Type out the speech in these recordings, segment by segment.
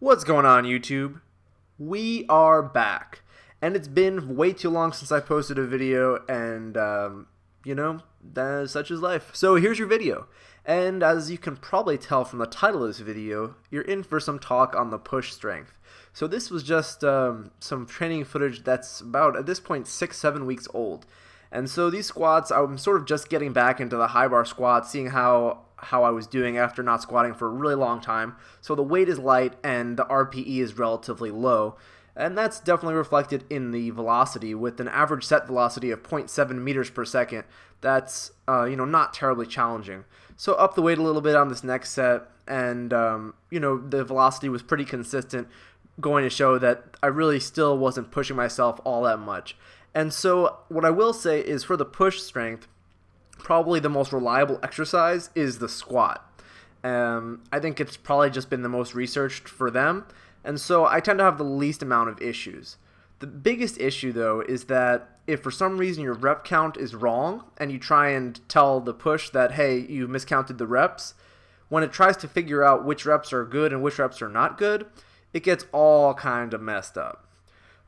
What's going on, YouTube? We are back, and it's been way too long since I posted a video, and such is life. So here's your video, and as you can probably tell from the title of this video, you're in for some talk on the push strength. So this was just some training footage that's about, at this point, 6-7 weeks old. And so these squats, I'm sort of just getting back into the high bar squat, seeing how I was doing after not squatting for a really long time. So the weight is light and the RPE is relatively low. And that's definitely reflected in the velocity with an average set velocity of 0.7 meters per second. That's, not terribly challenging. So up the weight a little bit on this next set, and, the velocity was pretty consistent, going to show that I really still wasn't pushing myself all that much. And so what I will say is for the push strength, probably the most reliable exercise is the squat. I think it's probably just been the most researched for them, and so I tend to have the least amount of issues. The biggest issue, though, is that if for some reason your rep count is wrong and you try and tell the push that, hey, you miscounted the reps, when it tries to figure out which reps are good and which reps are not good, it gets all kind of messed up.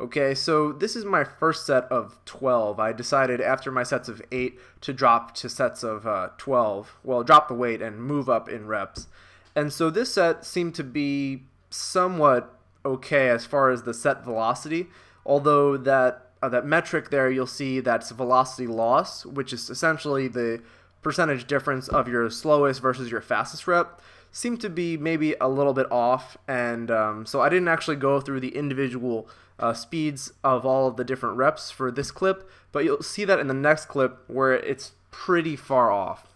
Okay, so this is my first set of 12. I decided after my sets of 8 to drop to sets of 12. Well, drop the weight and move up in reps. And so this set seemed to be somewhat okay as far as the set velocity, although that metric there, you'll see that's velocity loss, which is essentially the percentage difference of your slowest versus your fastest rep, seemed to be maybe a little bit off. And so I didn't actually go through the individual speeds of all of the different reps for this clip, but you'll see that in the next clip where it's pretty far off.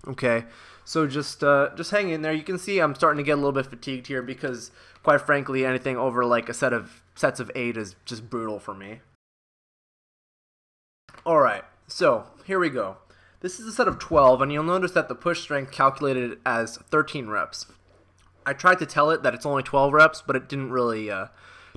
Okay, so just hang in there. You can see I'm starting to get a little bit fatigued here because, quite frankly, anything over like a sets of 8 is just brutal for me. Alright, so here we go. This is a set of 12, and you'll notice that the push strength calculated as 13 reps. I tried to tell it that it's only 12 reps, but it didn't really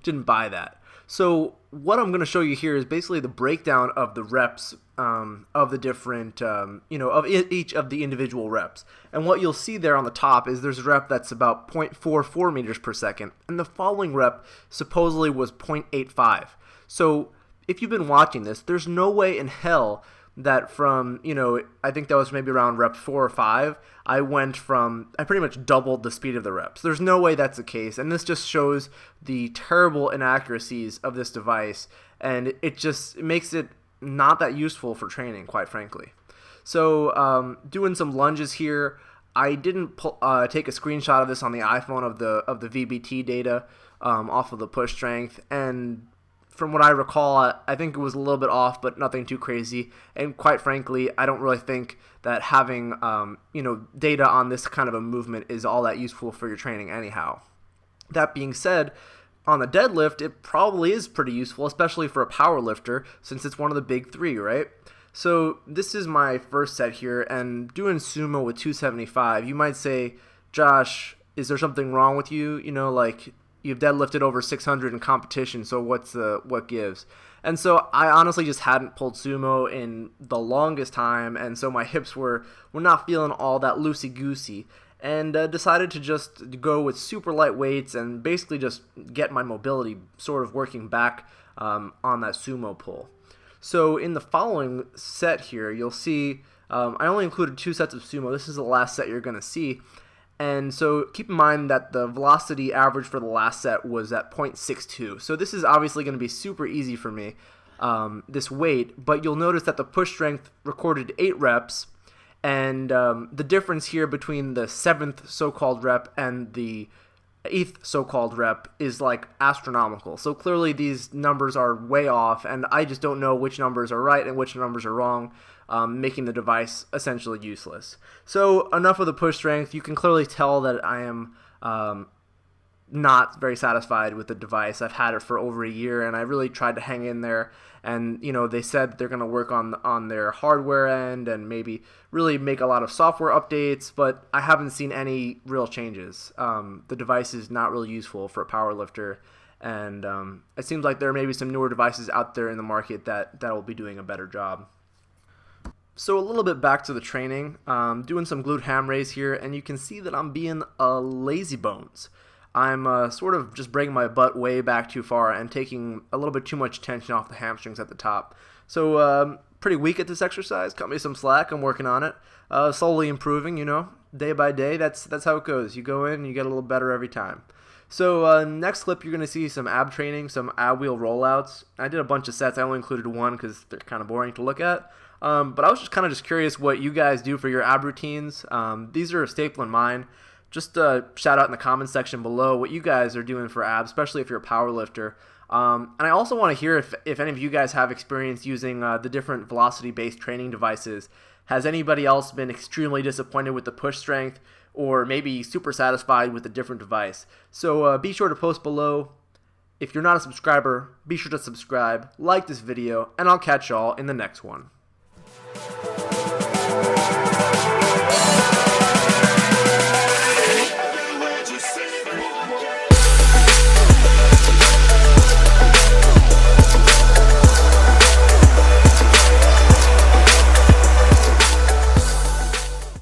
didn't buy that. So what I'm going to show you here is basically the breakdown of the reps of the different, of each of the individual reps. And what you'll see there on the top is there's a rep that's about 0.44 meters per second, and the following rep supposedly was 0.85. So if you've been watching this, there's no way in hell that from, I think that was maybe around rep 4 or 5, I pretty much doubled the speed of the reps. There's no way that's the case, and this just shows the terrible inaccuracies of this device, and it just makes it not that useful for training, quite frankly. So doing some lunges here, I didn't take a screenshot of this on the iPhone of the VBT data off of the push strength, and from what I recall, I think it was a little bit off, but nothing too crazy. And quite frankly, I don't really think that having data on this kind of a movement is all that useful for your training anyhow. That being said, on the deadlift, it probably is pretty useful, especially for a power lifter, since it's one of the big 3, right? So this is my first set here, and doing sumo with 275, you might say, Josh, is there something wrong with you? You've deadlifted over 600 in competition, so what gives? And so I honestly just hadn't pulled sumo in the longest time, and so my hips were not feeling all that loosey-goosey, and decided to just go with super light weights and basically just get my mobility sort of working back on that sumo pull. So in the following set here, you'll see I only included 2 sets of sumo. This is the last set you're going to see. And so keep in mind that the velocity average for the last set was at 0.62. So this is obviously going to be super easy for me, this weight. But you'll notice that the push strength recorded 8 reps. And the difference here between the 7th so-called rep and the 8th so-called rep is like astronomical. So clearly these numbers are way off. And I just don't know which numbers are right and which numbers are wrong, making the device essentially useless. So enough of the push strength. You can clearly tell that I am not very satisfied with the device. I've had it for over a year, and I really tried to hang in there. And they said they're going to work on their hardware end and maybe really make a lot of software updates, but I haven't seen any real changes. The device is not really useful for a power lifter, and it seems like there may be some newer devices out there in the market that will be doing a better job. So a little bit back to the training, doing some glute ham raise here, and you can see that I'm being lazy bones. I'm sort of just bringing my butt way back too far and taking a little bit too much tension off the hamstrings at the top. So pretty weak at this exercise. Cut me some slack. I'm working on it. Slowly improving, day by day. That's how it goes. You go in and you get a little better every time. So next clip, you're going to see some ab training, some ab wheel rollouts. I did a bunch of sets. I only included one because they're kind of boring to look at. But I was just kind of curious what you guys do for your ab routines. These are a staple in mine. Just shout out in the comments section below what you guys are doing for abs, especially if you're a power lifter. And I also want to hear if any of you guys have experience using the different velocity-based training devices. Has anybody else been extremely disappointed with the push strength, or maybe super satisfied with a different device? So be sure to post below. If you're not a subscriber, be sure to subscribe, like this video, and I'll catch y'all in the next one.